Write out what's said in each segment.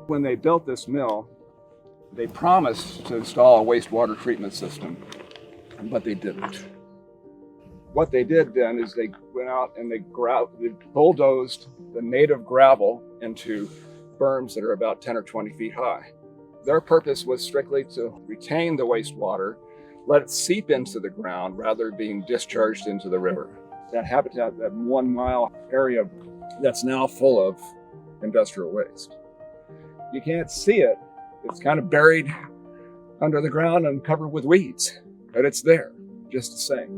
When they built this mill, they promised to install a wastewater treatment system, but they didn't. What they did then is they went out and they bulldozed the native gravel into berms that are about 10 or 20 feet high. Their purpose was strictly to retain the wastewater, let it seep into the ground rather than being discharged into the river. That habitat, that 1 mile area, that's now full of industrial waste. You can't see it. It's kind of buried under the ground and covered with weeds, but it's there, just the same.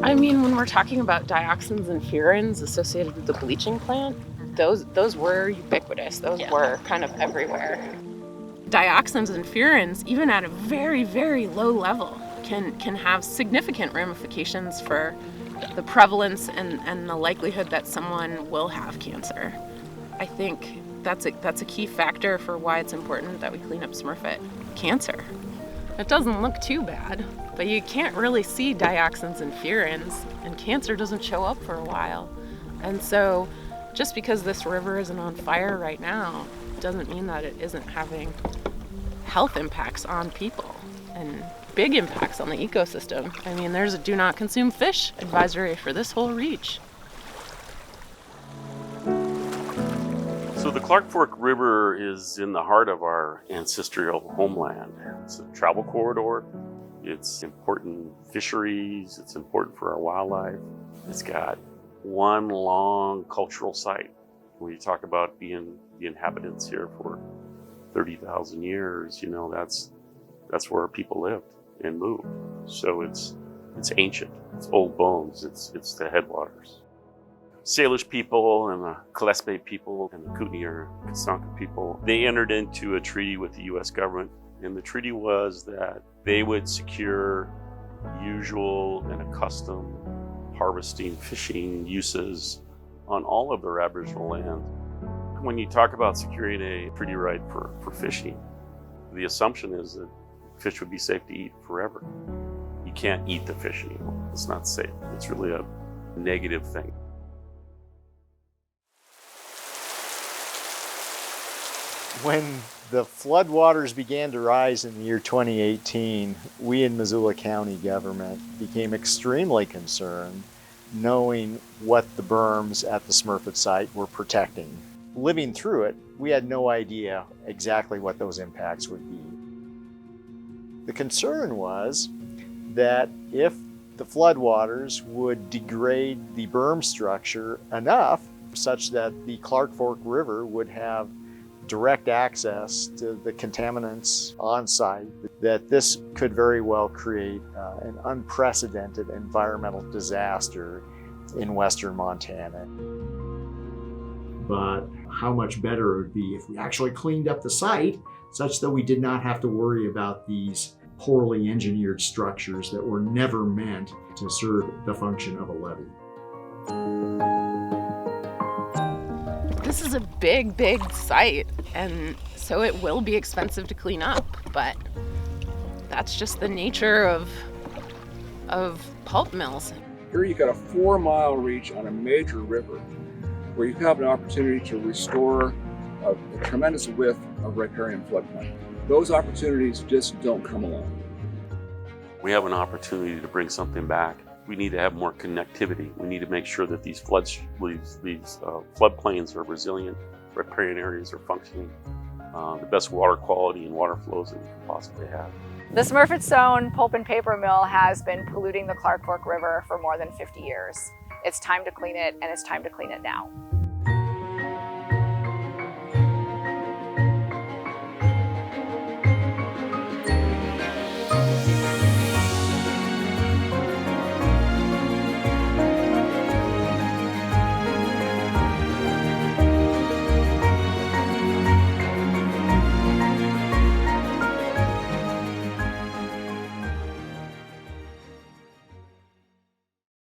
I mean, when we're talking about dioxins and furans associated with the bleaching plant, those were ubiquitous. Those were kind of everywhere. Dioxins and furans, even at a very, very low level, can have significant ramifications for the prevalence and the likelihood that someone will have cancer. I think that's a key factor for why it's important that we clean up Smurfit. Cancer. It doesn't look too bad, but you can't really see dioxins and furans, and cancer doesn't show up for a while. And so just because this river isn't on fire right now doesn't mean that it isn't having health impacts on people and big impacts on the ecosystem. I mean, there's a do not consume fish advisory for this whole reach. So the Clark Fork River is in the heart of our ancestral homeland. It's a travel corridor. It's important fisheries. It's important for our wildlife. It's got one long cultural site. When you talk about being the inhabitants here for 30,000 years, you know, that's where people lived and moved. So it's ancient. It's old bones. It's the headwaters. Salish people and the Gillespie people and the Kootenai or Kasanka people, they entered into a treaty with the U.S. government, and the treaty was that they would secure usual and accustomed harvesting, fishing uses on all of their Aboriginal land. When you talk about securing a treaty right for fishing, the assumption is that fish would be safe to eat forever. You can't eat the fish anymore. It's not safe. It's really a negative thing. When the floodwaters began to rise in the year 2018, we in Missoula County government became extremely concerned knowing what the berms at the Smurfit site were protecting. Living through it, we had no idea exactly what those impacts would be. The concern was that if the floodwaters would degrade the berm structure enough such that the Clark Fork River would have direct access to the contaminants on site, that this could very well create an unprecedented environmental disaster in western Montana. But how much better it would be if we actually cleaned up the site such that we did not have to worry about these poorly engineered structures that were never meant to serve the function of a levee. This is a big, big site, and so it will be expensive to clean up, but that's just the nature of pulp mills. Here you've got a 4-mile reach on a major river where you have an opportunity to restore a tremendous width of riparian floodplain. Those opportunities just don't come along. We have an opportunity to bring something back. We need to have more connectivity. We need to make sure that these floodplains are resilient, riparian areas are functioning, the best water quality and water flows that we can possibly have. The Smurfit-Stone pulp and paper mill has been polluting the Clark Fork River for more than 50 years. It's time to clean it, and it's time to clean it now.